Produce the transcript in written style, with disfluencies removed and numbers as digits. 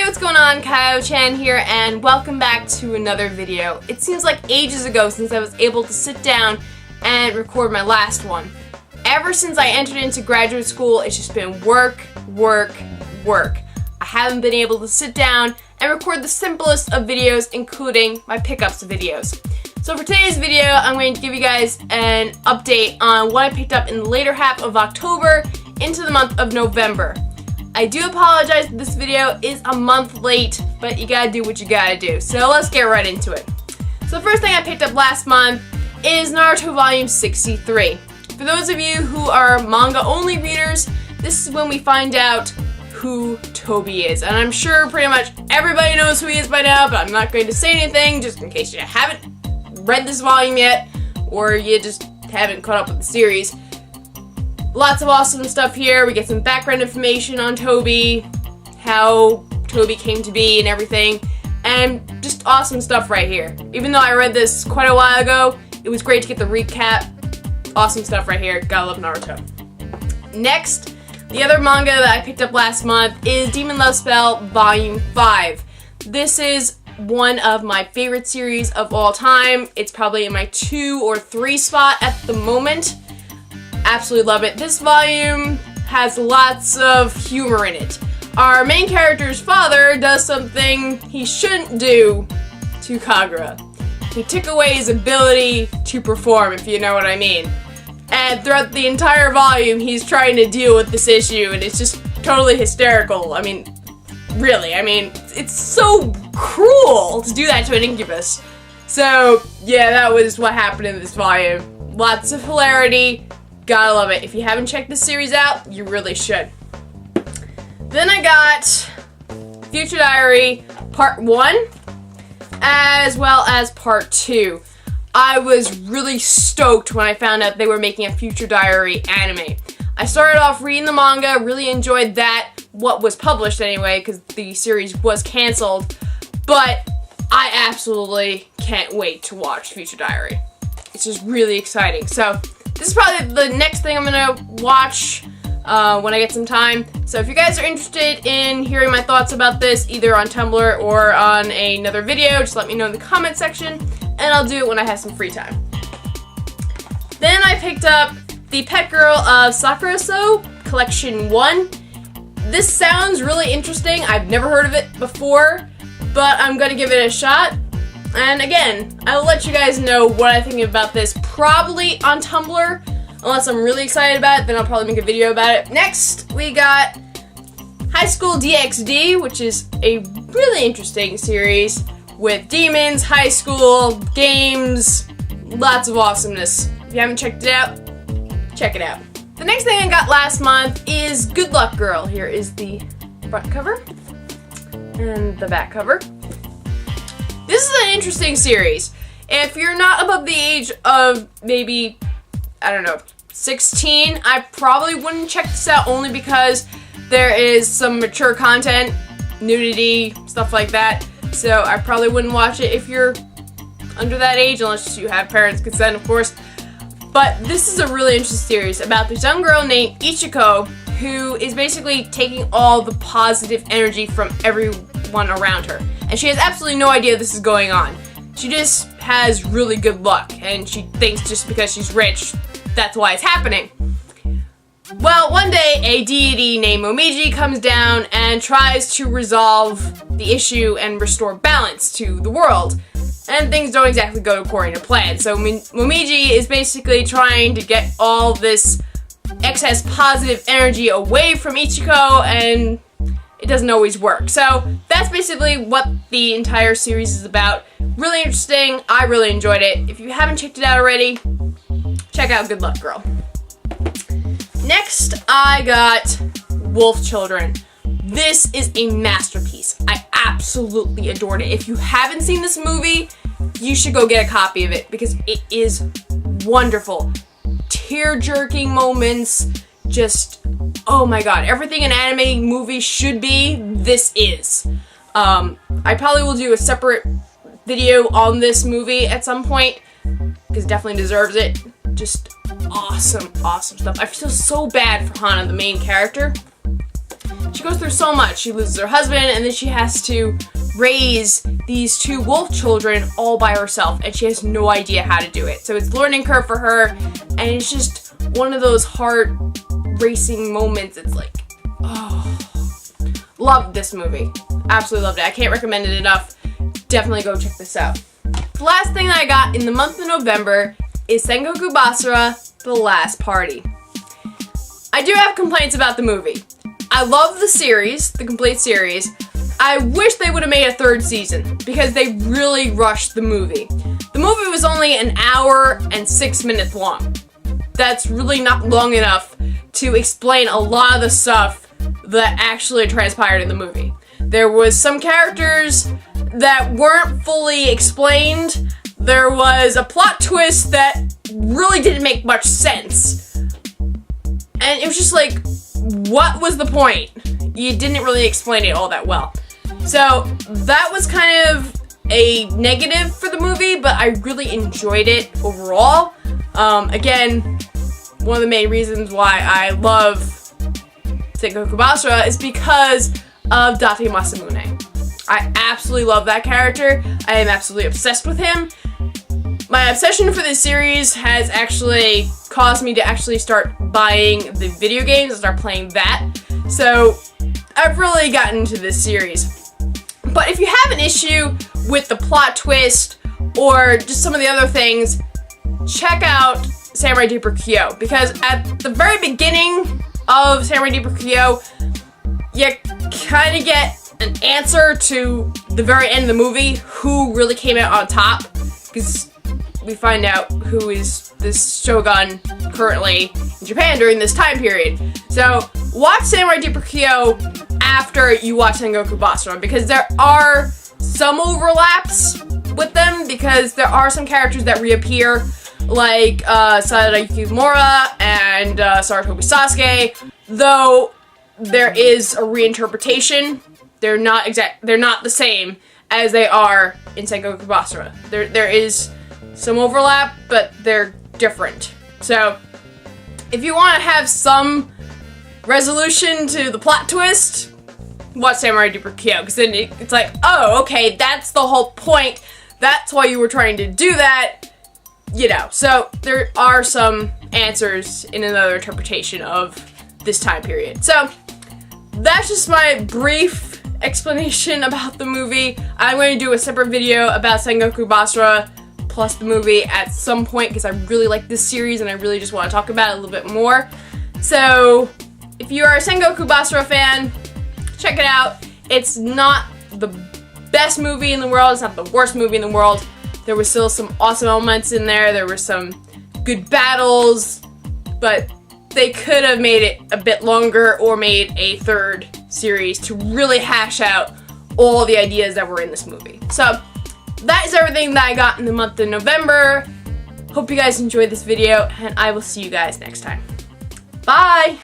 what's going on? Kyle-chan here, and welcome back to another video. It seems like ages ago since I was able to sit down and record my last one. Ever since I entered into graduate school, it's just been work, work, work. I haven't been able to sit down and record the simplest of videos, including my pickups videos. So for today's video, I'm going to give you guys an update on what I picked up in the later half of October into the month of November. I do apologize that this video is a month late, but you gotta do what you gotta do. So let's get right into it. So the first thing I picked up last month is Naruto Volume 63. For those of you who are manga only readers, this is when we find out who Toby is. And I'm sure pretty much everybody knows who he is by now, but I'm not going to say anything just in case you haven't read this volume yet, or you just haven't caught up with the series. Lots of awesome stuff here. We get some background information on Toby, how Toby came to be and everything, and just awesome stuff right here. Even though I read this quite a while ago, it was great to get the recap. Awesome stuff right here. Gotta love Naruto. Next, the other manga that I picked up last month is Demon Love Spell Volume 5. This is one of my favorite series of all time. It's probably in my 2 or 3 spot at the moment. Absolutely love it. This volume has lots of humor in it. Our main character's father does something he shouldn't do to Kagura. He took away his ability to perform, if you know what I mean. And throughout the entire volume, he's trying to deal with this issue, and it's just totally hysterical. I mean, really, it's so cruel to do that to an incubus. So, yeah, that was what happened in this volume. Lots of hilarity. Gotta love it. If you haven't checked this series out, you really should. Then I got Future Diary Part 1, as well as Part 2. I was really stoked when I found out they were making a Future Diary anime. I started off reading the manga, really enjoyed that, what was published anyway, because the series was canceled, but I absolutely can't wait to watch Future Diary. It's just really exciting. So, this is probably the next thing I'm gonna watch when I get some time. So if you guys are interested in hearing my thoughts about this, either on Tumblr or on another video, just let me know in the comment section, and I'll do it when I have some free time. Then I picked up The Pet Girl of Sakurasou, Collection 1. This sounds really interesting. I've never heard of it before, but I'm gonna give it a shot. And again, I'll let you guys know what I think about this probably on Tumblr. Unless I'm really excited about it, then I'll probably make a video about it. Next, we got School DxD, which is a really interesting series with demons, high school, games, lots of awesomeness. If you haven't checked it out, check it out. The next thing I got last month is Good Luck Girl. Here is the front cover and the back cover. This is an interesting series. If you're not above the age of maybe, I don't know, 16, I probably wouldn't check this out only because there is some mature content, nudity, stuff like that. So I probably wouldn't watch it if you're under that age, unless you have parents' consent, of course. But this is a really interesting series about this young girl named Ichiko who is basically taking all the positive energy from everyone around her. And she has absolutely no idea this is going on. She just has really good luck, and she thinks just because she's rich, that's why it's happening. Well, one day, a deity named EmOUchihaHime comes down and tries to resolve the issue and restore balance to the world. And things don't exactly go according to plan. So EmOUchihaHime is basically trying to get all this excess positive energy away from Ichiko, and it doesn't always work. So that's basically what the entire series is about. Really interesting. I really enjoyed it. If you haven't checked it out already, check out Good Luck Girl. Next, I got Wolf Children. This is a masterpiece. I absolutely adored it. If you haven't seen this movie, you should go get a copy of it because it is wonderful. Tear-jerking moments, just, oh my god, everything an anime movie should be, this is. I probably will do a separate video on this movie at some point, because it definitely deserves it. Just awesome, awesome stuff. I feel so bad for Hana, the main character. she goes through so much. She loses her husband, and then she has to raise these 2 wolf children all by herself, and she has no idea how to do it. So it's a learning curve for her, and it's just one of those heart racing moments. It's like, oh, loved this movie. Absolutely loved it. I can't recommend it enough. Definitely go check this out. The last thing that I got in the month of November is Sengoku Basara, The Last Party. I do have complaints about the movie. I love the series, the complete series. I wish they would have made a 3rd season because they really rushed the movie. The movie was only an hour and 6 minutes long. That's really not long enough to explain a lot of the stuff that actually transpired in the movie. There was some characters that weren't fully explained. There was a plot twist that really didn't make much sense. And it was just like, what was the point? You didn't really explain it all that well. So that was kind of a negative for the movie, but I really enjoyed it overall. Again, one of the main reasons why I love Sengoku Basara is because of Date Masamune. I absolutely love that character. I am absolutely obsessed with him. My obsession for this series has actually caused me to actually start buying the video games and start playing that. So I've really gotten into this series. But if you have an issue with the plot twist or just some of the other things, check out Samurai Deeper Kyo, because at the very beginning of Samurai Deeper Kyo, you kind of get an answer to the very end of the movie, who really came out on top, because we find out who is this shogun currently in Japan during this time period. So watch Samurai Deeper Kyo after you watch Sengoku Basara, because there are some overlaps with them, because there are some characters that reappear, like Sadara Yukimura and Sarutobi Sasuke, though there is a reinterpretation. They're not the same as they are in Sengoku Basara. There is some overlap, but they're different. So if you want to have some resolution to the plot twist, watch Samurai Deeper Kyo, because then it's like, oh, okay, that's the whole point. That's why you were trying to do that. You know, so there are some answers in another interpretation of this time period. So that's just my brief explanation about the movie. I'm going to do a separate video about Sengoku Basara plus the movie at some point, because I really like this series and I really just want to talk about it a little bit more. So if you are a Sengoku Basara fan, check it out. It's not the best movie in the world. It's not the worst movie in the world. There were still some awesome elements in there. There were some good battles, but they could have made it a bit longer or made a 3rd series to really hash out all the ideas that were in this movie. So that is everything that I got in the month of November. Hope you guys enjoyed this video, and I will see you guys next time. Bye!